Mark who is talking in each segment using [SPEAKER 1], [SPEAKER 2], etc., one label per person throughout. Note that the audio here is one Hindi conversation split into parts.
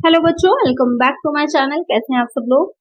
[SPEAKER 1] हेलो बच्चों, welcome back to my channel. कैसे हैं आप सब लोग।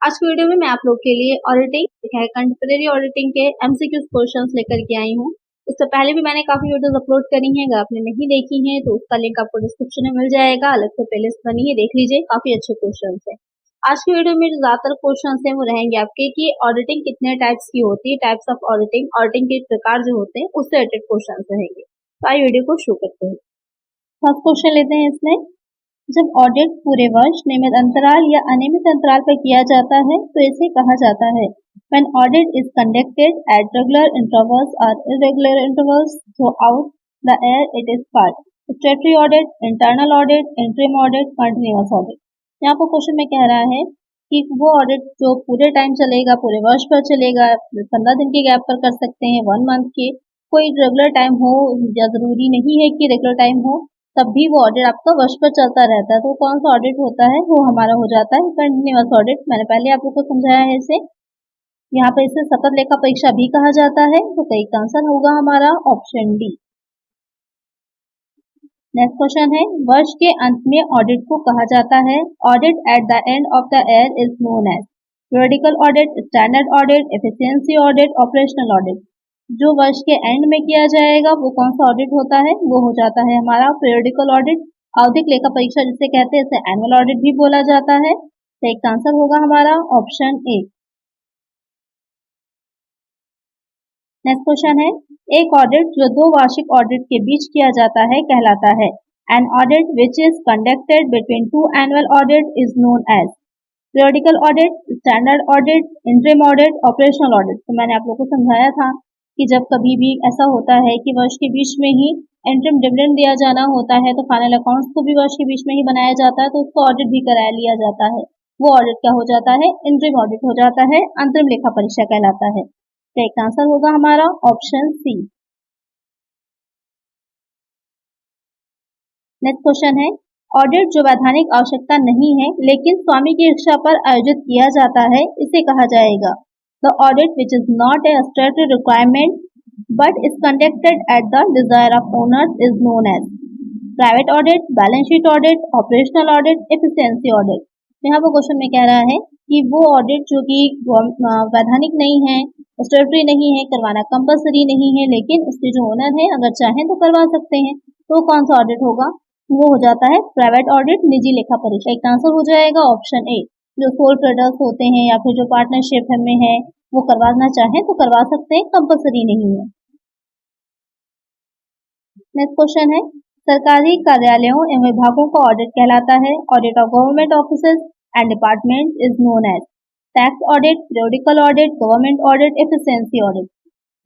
[SPEAKER 1] आज की वीडियो में मैं आप लोग के लिए ऑडिटिंग है कंटेम्परेरी ऑडिटिंग के एमसीक्यू क्वेश्चंस लेकर के आई हूँ। इससे पहले भी मैंने काफी वीडियोस अपलोड करी हैं, अगर आपने नहीं देखी हैं तो उसका लिंक आपको डिस्क्रिप्शन में मिल जाएगा। अलग से प्लेलिस्ट बनी है, देख लीजिए, काफी अच्छे क्वेश्चन है। आज की वीडियो में जो ज्यादातर क्वेश्चन है वो रहेंगे आपके कि ऑडिटिंग कितने टाइप्स की होती है, टाइप्स ऑफ ऑडिटिंग, ऑडिटिंग के प्रकार जो होते हैं उससे रिलेटेड क्वेश्चन रहेंगे। तो आइए वीडियो को शुरू करते हैं। फर्स्ट क्वेश्चन लेते हैं इसमें, जब ऑडिट पूरे वर्ष नियमित अंतराल या अनियमित अंतराल पर किया जाता है तो इसे कहा जाता है When audit is conducted at regular intervals or irregular intervals throughout the year, it is called statutory audit, internal audit, interim audit, continuous audit। यहाँ पर क्वेश्चन में कह रहा है कि वो ऑडिट जो पूरे टाइम चलेगा, पूरे वर्ष पर चलेगा, 15 दिन के गैप पर कर सकते हैं, 1 मंथ के, कोई रेगुलर टाइम हो या जरूरी नहीं है कि रेगुलर टाइम हो, तब भी वो ऑडिट आपका वर्ष पर चलता रहता है। तो कौन सा ऑडिट होता है, वो हमारा हो जाता है कंटिन्यूअस ऑडिट। मैंने पहले आप लोग को समझाया है इसे। यहाँ पे इसे सतत लेखा परीक्षा भी कहा जाता है। तो सही आंसर होगा हमारा ऑप्शन डी। नेक्स्ट क्वेश्चन है, वर्ष के अंत में ऑडिट को कहा जाता है audit at the end of the year is known as periodical audit, standard audit, efficiency audit, operational audit. जो वर्ष के एंड में किया जाएगा वो कौन सा ऑडिट होता है, वो हो जाता है हमारा पीरियडिकल ऑडिट। आवधिक लेखा परीक्षा जिसे कहते हैं, इसे एनुअल ऑडिट भी बोला जाता है। तो एक आंसर होगा हमारा ऑप्शन ए। नेक्स्ट क्वेश्चन है, एक ऑडिट जो 2 वार्षिक ऑडिट के बीच किया जाता है कहलाता है an audit which is conducted between 2 annual audit is known as periodical audit, standard audit, interim audit, operational audit. तो मैंने आप लोगों को समझाया था कि जब कभी भी ऐसा होता है कि वर्ष के बीच में ही इंटरिम डिविडेंड दिया जाना होता है तो फाइनल अकाउंट्स को भी वर्ष के बीच में ही बनाया जाता है, तो उसको ऑडिट भी करा लिया जाता है। वो ऑडिट क्या हो जाता है, इंटरिम ऑडिट हो जाता है, अंतरिम लेखा परीक्षा कहलाता है। तो एक आंसर होगा हमारा ऑप्शन सी। नेक्स्ट क्वेश्चन है, ऑडिट जो वैधानिक आवश्यकता नहीं है लेकिन स्वामी की इच्छा पर आयोजित किया जाता है इसे कहा जाएगा The audit which is not a statutory requirement but is conducted at the desire of owners is known as private audit, balance sheet audit, operational audit, efficiency audit। यहाँ पर क्वेश्चन में कह रहा है कि वो ऑडिट जो कि वैधानिक नहीं है, स्टैट्यूटरी नहीं है, करवाना कंपलसरी नहीं है, लेकिन उसके जो ओनर है अगर चाहें तो करवा सकते हैं, तो कौन सा ऑडिट होगा, वो हो जाता है प्राइवेट ऑडिट, निजी लेखा परीक्षा। एक आंसर हो जाएगा ऑप्शन ए। जो सोल ट्रेडर्स होते हैं या फिर जो पार्टनरशिप में है वो करवाना चाहें तो करवा सकते हैं, कंपलसरी नहीं है। नेक्स्ट क्वेश्चन है, सरकारी कार्यालयों एवं विभागों का ऑडिट कहलाता है audit of government offices and department is known as tax audit, periodical audit, government audit, efficiency audit.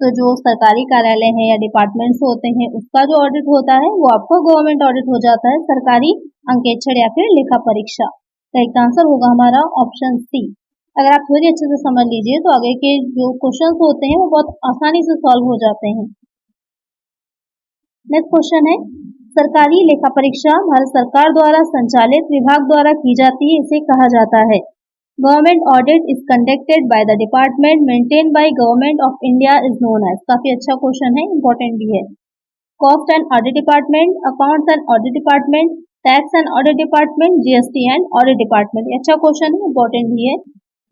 [SPEAKER 1] तो जो सरकारी कार्यालय है या डिपार्टमेंट्स होते हैं उसका जो ऑडिट होता है वो आपको गवर्नमेंट ऑडिट हो जाता है, सरकारी अंकेक्षण या फिर लेखा परीक्षा। तो एक आंसर होगा हमारा ऑप्शन सी। अगर आप थोड़ी अच्छे से समझ लीजिए तो आगे के जो क्वेश्चंस होते हैं वो बहुत आसानी से सॉल्व हो जाते हैं। नेक्स्ट क्वेश्चन है, सरकारी लेखा परीक्षा भारत सरकार द्वारा संचालित विभाग द्वारा की जाती है, इसे कहा जाता है government audit is conducted by the department maintain by government of India is known as. काफी अच्छा क्वेश्चन है, इंपॉर्टेंट भी है। Cost and audit department, accounts and audit department, tax and audit department, GST and audit department. अच्छा क्वेश्चन है, इंपॉर्टेंट भी है।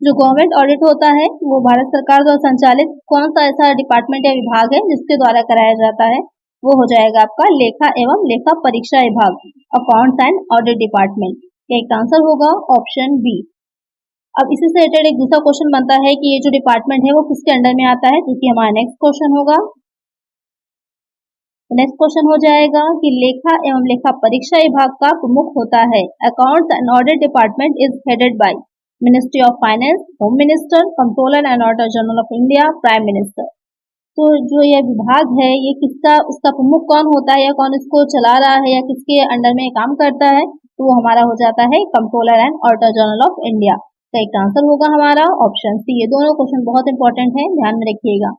[SPEAKER 1] जो गवर्नमेंट ऑडिट होता है वो भारत सरकार द्वारा संचालित कौन सा ऐसा डिपार्टमेंट या विभाग है जिसके द्वारा कराया जाता है, वो हो जाएगा आपका लेखा एवं लेखा परीक्षा विभाग, अकाउंट्स एंड ऑडिट डिपार्टमेंट। एक आंसर होगा ऑप्शन बी। अब इसी से रिलेटेड एक दूसरा क्वेश्चन बनता है कि ये जो डिपार्टमेंट है वो किसके अंडर में आता है, क्योंकि हमारा नेक्स्ट क्वेश्चन होगा। नेक्स्ट क्वेश्चन हो जाएगा कि लेखा एवं लेखा परीक्षा विभाग का प्रमुख होता है accounts and audit department is headed by ministry of finance, home minister, controller and auditor general of India, prime minister. तो जो ये विभाग है ये किसका, उसका प्रमुख कौन होता है या कौन इसको चला रहा है या किसके अंडर में काम करता है, तो वो हमारा हो जाता है controller and auditor general of India. तो एक आंसर होगा हमारा ऑप्शन सी। ये दोनों क्वेश्चन बहुत इंपॉर्टेंट है, ध्यान में रखिएगा।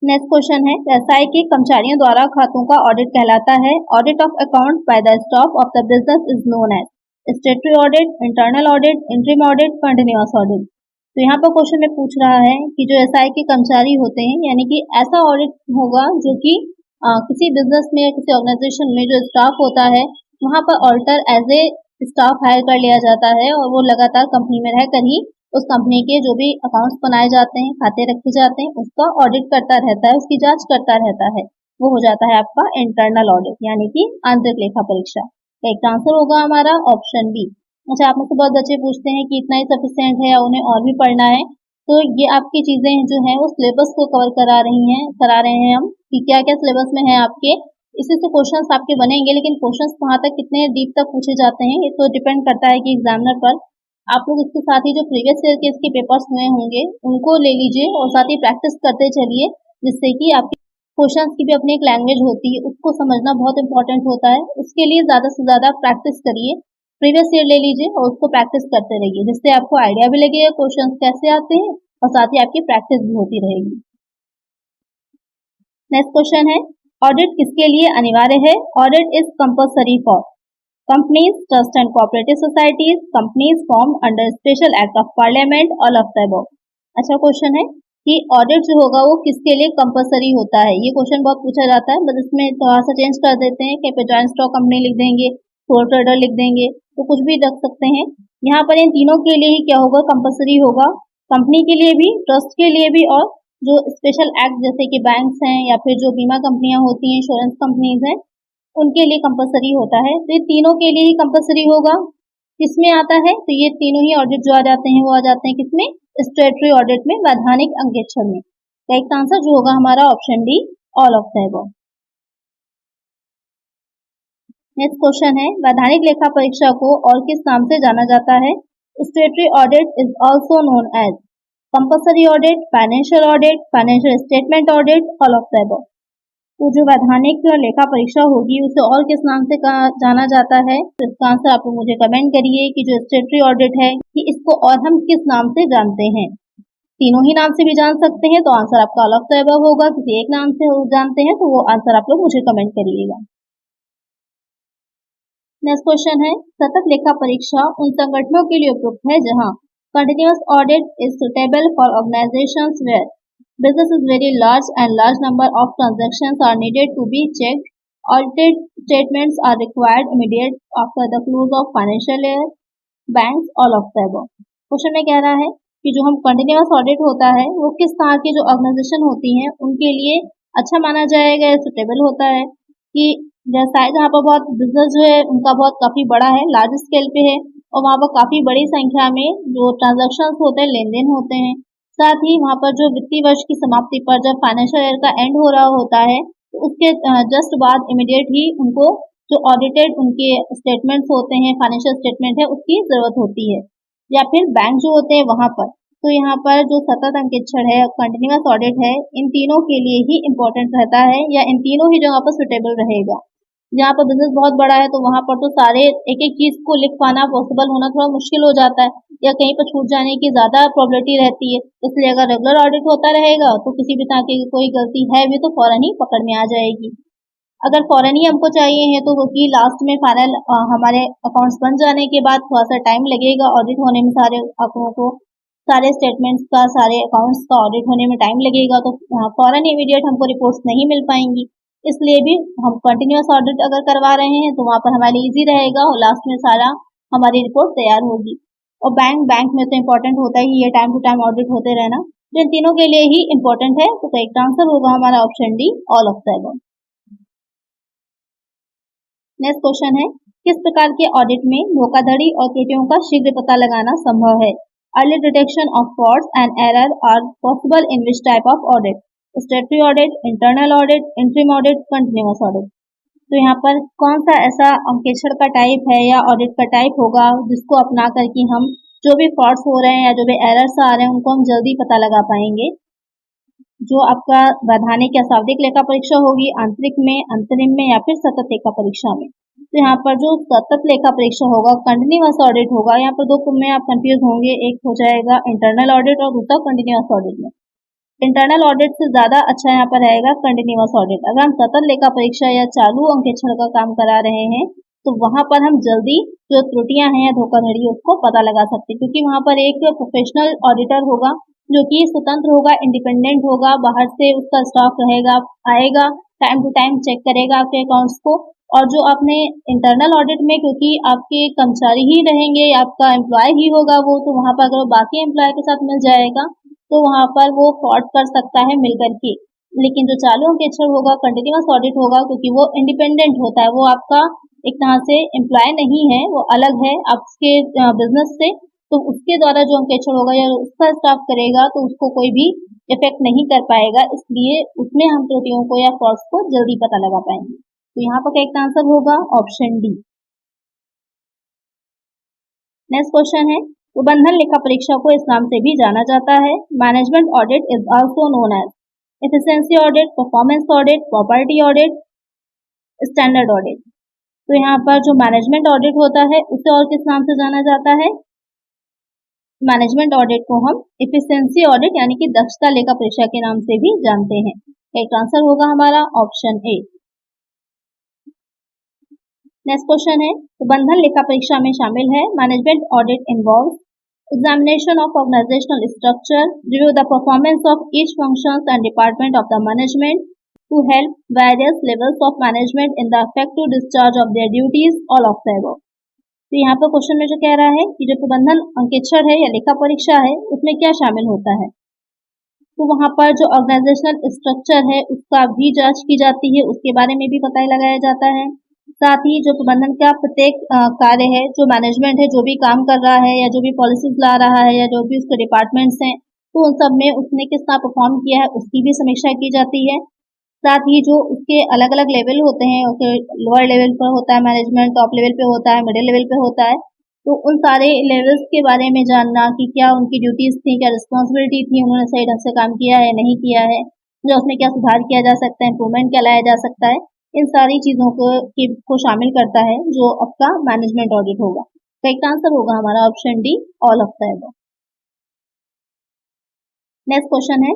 [SPEAKER 1] नेक्स्ट क्वेश्चन है, व्यवसाय के कर्मचारियों द्वारा खातों का ऑडिट कहलाता है audit of account by the staff of the business is known as statutory audit, internal audit, interim audit, continuous audit. तो यहाँ पर क्वेश्चन में पूछ रहा है कि जो एसआई के कर्मचारी होते हैं यानी कि ऐसा ऑडिट होगा जो कि किसी बिजनेस में या किसी ऑर्गेनाइजेशन में जो स्टाफ होता है वहाँ पर auditor as a staff hire कर लिया जाता है और वो लगातार कंपनी में रहकर ही उस कंपनी के जो भी अकाउंट्स बनाए जाते हैं, खाते रखे जाते हैं, उसका ऑडिट करता रहता है, उसकी जांच करता रहता है। वो हो जाता है आपका इंटरनल ऑडिट यानी कि आंतरिक लेखा परीक्षा। एक आंसर होगा हमारा ऑप्शन बी। अच्छा, आप में से बहुत बच्चे पूछते हैं कि इतना ही सफिशिएंट है या उन्हें और भी पढ़ना है। तो ये आपकी चीजें जो है वो सिलेबस को कवर करा रहे हैं हम कि क्या क्या सिलेबस में है आपके। इसी से क्वेश्चंस आपके बनेंगे, लेकिन क्वेश्चंस वहां तक कितने डीप तक पूछे जाते हैं ये तो डिपेंड करता है कि एग्जामिनर पर। आप लोग इसके साथ ही जो प्रीवियस ईयर के इसके पेपर्स हुए होंगे उनको ले लीजिए और साथ ही प्रैक्टिस करते चलिए, जिससे कि आपके क्वेश्चंस की भी अपनी एक लैंग्वेज होती है, उसको समझना बहुत इंपॉर्टेंट होता है। उसके लिए ज्यादा से ज्यादा प्रैक्टिस करिए, प्रीवियस ईयर ले लीजिए और उसको प्रैक्टिस करते रहिए, जिससे आपको आइडिया भी लगेगा क्वेश्चंस कैसे आते हैं और साथ ही आपकी प्रैक्टिस भी होती रहेगी। नेक्स्ट क्वेश्चन है, ऑडिट किसके लिए अनिवार्य है? Audit is compulsory for companies, trust and cooperative societies, companies form under special act of parliament, all of the above. अच्छा क्वेश्चन है कि ऑडिट जो होगा वो किसके लिए कंपल्सरी होता है। ये क्वेश्चन बहुत पूछा जाता है, बस इसमें थोड़ा सा चेंज कर देते हैं कि जॉइंट स्टॉक कंपनी लिख देंगे, सोल ट्रेडर लिख देंगे, तो कुछ भी रख सकते हैं। यहाँ पर इन तीनों के लिए ही क्या होगा, कंपल्सरी होगा। कंपनी के लिए भी, ट्रस्ट के लिए भी, और जो स्पेशल एक्ट जैसे कि बैंक्स हैं या फिर जो बीमा कंपनियां होती हैं, इंश्योरेंस कंपनीज हैं, उनके लिए कंपल्सरी होता है। तो ये तीनों के लिए ही कंपल्सरी होगा। किसमें आता है? तो ये तीनों ही ऑडिट जो आ जाते हैं वो आ जाते हैं किसमें? स्टेटरी ऑडिट में, वैधानिक अंकेक्षण में। करेक्ट आंसर जो होगा हमारा option D, all of the above. Next question है, वैधानिक लेखा परीक्षा को और किस नाम से जाना जाता है? Statutory audit is also known as compulsory audit, financial audit, financial statement audit, all of the above. तो जो वैधानिक लेखा परीक्षा होगी उसे और किस नाम से जाना जाता है? तो इसका आंसर आप मुझे कमेंट करिए कि जो स्टेटरी ऑडिट है कि इसको और हम किस नाम से जानते हैं। तीनों ही नाम से भी जान सकते हैं, तो आंसर आपका ऑल ऑफ द अबव होगा। किसी एक नाम से जानते हैं तो वो आंसर आप लोग मुझे कमेंट करिएगा। नेक्स्ट क्वेश्चन है, सतत लेखा परीक्षा उन संगठनों के लिए उपयुक्त है जहां continuous audit is suitable for organisations where business is very large and large number of transactions are needed to be checked. Audited statements are required immediate after the close of financial year. Banks, all of the above. Question में कह रहा है कि जो हम कंटिन्यूअस ऑडिट होता है वो किस तरह की जो ऑर्गेनाइजेशन होती हैं उनके लिए अच्छा माना जाएगा, सुटेबल होता है कि जैसा है जहाँ पर बहुत बिजनेस जो है उनका बहुत काफी बड़ा है, लार्ज स्केल पे है और वहाँ पर काफी बड़ी संख्या में जो ट्रांजेक्शन होते हैं, लेन देन होते हैं। साथ ही वहाँ पर जो वित्तीय वर्ष की समाप्ति पर जब फाइनेंशियल ईयर का एंड हो रहा होता है तो उसके जस्ट बाद इमीडिएट ही उनको जो ऑडिटेड उनके स्टेटमेंट्स होते हैं, फाइनेंशियल स्टेटमेंट है, उसकी जरूरत होती है। या फिर बैंक जो होते हैं वहां पर, तो यहाँ पर जो सतत अंकेक्षण है, कंटिन्यूअस ऑडिट है, इन तीनों के लिए ही इम्पोर्टेंट रहता है या इन तीनों ही जगह पर सुटेबल रहेगा। जहाँ पर बिजनेस बहुत बड़ा है तो वहां पर तो सारे एक एक चीज को लिख पाना पॉसिबल होना थोड़ा मुश्किल हो जाता है या कहीं पर छूट जाने की ज्यादा प्रोबेबिलिटी रहती है। इसलिए अगर रेगुलर ऑडिट होता रहेगा तो किसी भी तरह की कोई गलती है भी तो फौरन ही पकड़ में आ जाएगी। अगर फौरन ही हमको चाहिए है तो कि लास्ट में फाइनल हमारे अकाउंट्स बन जाने के बाद थोड़ा सा टाइम लगेगा ऑडिट होने में, सारे आंकड़ों को, सारे स्टेटमेंट्स का, सारे अकाउंट्स का ऑडिट होने में टाइम लगेगा, तो फौरन इमीडिएट हमको रिपोर्ट्स नहीं मिल पाएंगी। इसलिए भी हम कंटिन्यूअस ऑडिट अगर करवा रहे हैं तो वहां पर हमारे इजी रहेगा और लास्ट में सारा हमारी रिपोर्ट तैयार होगी। और बैंक में तो इम्पोर्टेंट होता ही है टाइम टू टाइम ऑडिट होते रहना, जो इन तीनों के लिए ही इम्पोर्टेंट है। तो करेक्ट आंसर होगा हमारा option D, all of the above. Next question है, किस प्रकार के ऑडिट में धोखाधड़ी और त्रुटियों का शीघ्र पता लगाना संभव है? Early detection of frauds and error are possible in which type of audit? Statutory audit, internal audit, interim audit, continuous audit. तो यहाँ पर कौन सा ऐसा अंकेक्षण का टाइप है या ऑडिट का टाइप होगा जिसको अपना करके हम जो भी फ्रॉड्स हो रहे हैं या जो भी एरर्स आ रहे हैं उनको हम जल्दी पता लगा पाएंगे? जो आपका वैधानिक या शाब्दिक लेखा परीक्षा होगी, आंतरिक में, अंतरिम में या फिर सतत लेखा परीक्षा में। तो यहाँ पर जो सतत लेखा परीक्षा होगा, कंटिन्यूअस ऑडिट होगा, यहाँ पर दो में आप कंफ्यूज होंगे, एक हो जाएगा इंटरनल ऑडिट और दूसरा कंटिन्यूअस ऑडिट में। इंटरनल ऑडिट से ज्यादा अच्छा यहाँ पर रहेगा कंटिन्यूअस ऑडिट। अगर हम सतत लेखा परीक्षा या चालू अंकेक्षण का काम करा रहे हैं तो वहां पर हम जल्दी जो त्रुटियां हैं या धोखाधड़ी उसको पता लगा सकते हैं, क्योंकि वहां पर एक प्रोफेशनल ऑडिटर होगा जो कि स्वतंत्र होगा, इंडिपेंडेंट होगा, बाहर से उसका स्टाफ रहेगा, आएगा, टाइम टू टाइम चेक करेगा आपके अकाउंट्स को। और जो आपने इंटरनल ऑडिट में, क्योंकि आपके कर्मचारी ही रहेंगे, आपका एम्प्लॉय ही होगा वो, तो वहां पर अगर बाकी एम्प्लॉय के साथ मिल जाएगा तो वहां पर वो फ्रॉड कर सकता है मिलकर के। लेकिन जो चालू अंकेक्षण होगा, कंटिन्यूअस ऑडिट होगा, क्योंकि वो इंडिपेंडेंट होता है, वो आपका एक तरह से एम्प्लॉय नहीं है, वो अलग है आपके बिजनेस से। तो उसके द्वारा जो अंकेक्षण होगा या उसका स्टाफ करेगा तो उसको कोई भी इफेक्ट नहीं कर पाएगा, इसलिए उसमें हम त्रुटियों को या फॉल्ट्स को जल्दी पता लगा पाएंगे। तो यहाँ पर करेक्ट आंसर होगा ऑप्शन डी। नेक्स्ट क्वेश्चन है, प्रबंधन लेखा परीक्षा को इस नाम से भी जाना जाता है। Management audit is also known as efficiency audit, performance audit, property audit, standard audit. तो यहाँ पर जो मैनेजमेंट ऑडिट होता है उसे और किस नाम से जाना जाता है? मैनेजमेंट ऑडिट को हम एफिशिएंसी ऑडिट यानी कि दक्षता लेखा परीक्षा के नाम से भी जानते हैं। एक आंसर होगा हमारा ऑप्शन ए। नेक्स्ट क्वेश्चन है, प्रबंधन लेखा परीक्षा में शामिल है management audit involve examination of organizational structure, review the performance of each functions and department of the management to help various levels of management in the effective discharge of their duties, all of the above। तो यहाँ पर क्वेश्चन में जो कह रहा है कि जो प्रबंधन अंकेक्षण है या लेखा परीक्षा है उसमें क्या शामिल होता है, तो वहां पर जो ऑर्गेनाइजेशनल स्ट्रक्चर है उसका भी जांच की जाती है, उसके बारे में भी पता लगाया जाता है। साथ ही जो प्रबंधन का प्रत्येक कार्य है, जो मैनेजमेंट है जो भी काम कर रहा है या जो भी पॉलिसीज ला रहा है या जो भी उसके डिपार्टमेंट्स हैं, तो उन सब में उसने किस तरह परफॉर्म किया है उसकी भी समीक्षा की जाती है। साथ ही जो उसके अलग अलग लेवल होते हैं, लोअर लेवल पर होता है मैनेजमेंट, टॉप लेवल पे होता है, मिडिल लेवल पे होता है, तो उन सारे लेवल्स के बारे में जानना कि क्या उनकी ड्यूटीज थी, क्या रिस्पॉन्सिबिलिटी थी, उन्होंने सही ढंग से काम किया है नहीं किया है, जो उसमें क्या सुधार किया जा सकता है, इम्प्रूवमेंट क्या लाया जा सकता है, इन सारी चीजों को शामिल करता है जो आपका मैनेजमेंट ऑडिट होगा। करेक्ट आंसर होगा हमारा option D, all of the above. Next question है,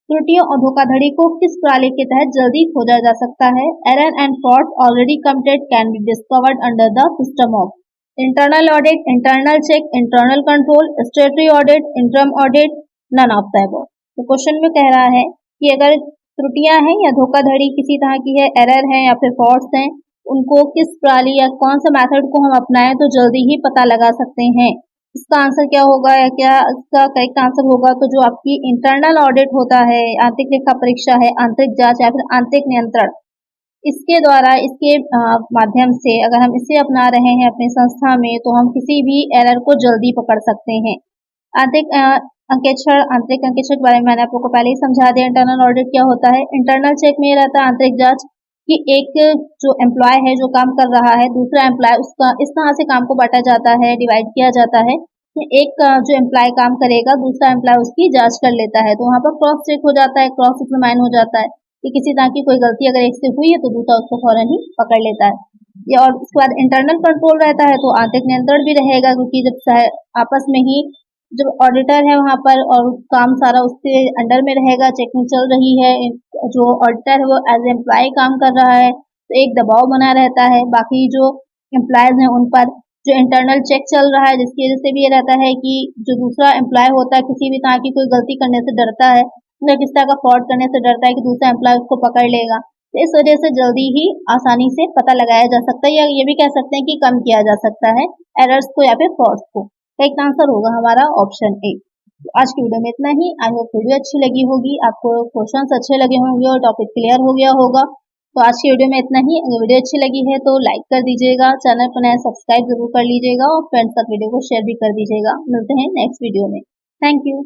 [SPEAKER 1] त्रुटियों और धोखाधड़ी को किस प्रणाली के तहत जल्दी खोजा जा सकता है? Error and fraud already committed can be discovered under the system of internal audit, internal check, internal control, statutory audit, interim audit, none of the above. तो क्वेश्चन में कह रहा है कि अगर त्रुटियां हैं या धोखाधड़ी किसी तरह की है, एरर है या फिर फॉल्ट्स हैं, उनको किस प्रणाली या कौन सा मेथड को हम अपनाएं तो जल्दी ही पता लगा सकते हैं। इसका आंसर क्या होगा या क्या इसका करेक्ट आंसर होगा? तो जो आपकी इंटरनल ऑडिट होता है, आंतरिक लेखा परीक्षा है, आंतरिक जांच या फिर आंतरिक नियंत्रण, इसके द्वारा, इसके माध्यम से अगर हम इसे अपना रहे हैं अपनी संस्था में तो हम किसी भी एरर को जल्दी पकड़ सकते हैं। आंतरिक अंकेक्षण, आंतरिक अंकेक्षण के बारे में मैंने आप लोगों को पहले ही समझा दिया। इंटरनल ऑडिट क्या होता है? इंटरनल चेक में ये रहता है आंतरिक जांच कि एक जो एम्प्लॉय है जो काम कर रहा है, दूसरा एम्प्लॉय उसका इस तरह से काम को बांटा जाता है, डिवाइड किया जाता है कि एक जो एम्प्लॉय काम करेगा दूसरा एम्प्लॉय उसकी जांच कर लेता है, तो वहां पर क्रॉस चेक हो जाता है, क्रॉस एग्जामिन हो जाता है कि किसी तरह की कोई गलती अगर एक से हुई है तो दूसरा उसको फौरन ही पकड़ लेता है। और उसके बाद इंटरनल कंट्रोल रहता है, तो आंतरिक नियंत्रण भी रहेगा क्योंकि जब आपस में ही जब ऑडिटर है वहां पर और काम सारा उसके अंडर में रहेगा, चेकिंग चल रही है, जो ऑडिटर है वो एज एम्प्लॉय काम कर रहा है, तो एक दबाव बना रहता है बाकी जो एम्प्लॉयज हैं उन पर। जो इंटरनल चेक चल रहा है जिसकी वजह से भी ये रहता है कि जो दूसरा एम्प्लॉय होता है किसी भी तरह की कोई गलती करने से डरता है या किस तरह का फ्रॉड करने से डरता है कि दूसरा एम्प्लॉय उसको पकड़ लेगा, तो इस वजह से जल्दी ही आसानी से पता लगाया जा सकता है या ये भी कह सकते हैं कि कम किया जा सकता है एरर्स को या फिर फ्रॉड्स को। करेक्ट आंसर होगा हमारा ऑप्शन ए। तो आज की वीडियो में इतना ही। आई होप वीडियो अच्छी लगी होगी, आपको क्वेश्चंस अच्छे लगे होंगे और टॉपिक क्लियर हो गया होगा। तो आज की वीडियो में इतना ही। अगर वीडियो अच्छी लगी है तो लाइक कर दीजिएगा, चैनल पर नया सब्सक्राइब जरूर कर लीजिएगा और फ्रेंड्स तक वीडियो को शेयर भी कर दीजिएगा। मिलते हैं नेक्स्ट वीडियो में। Thank you.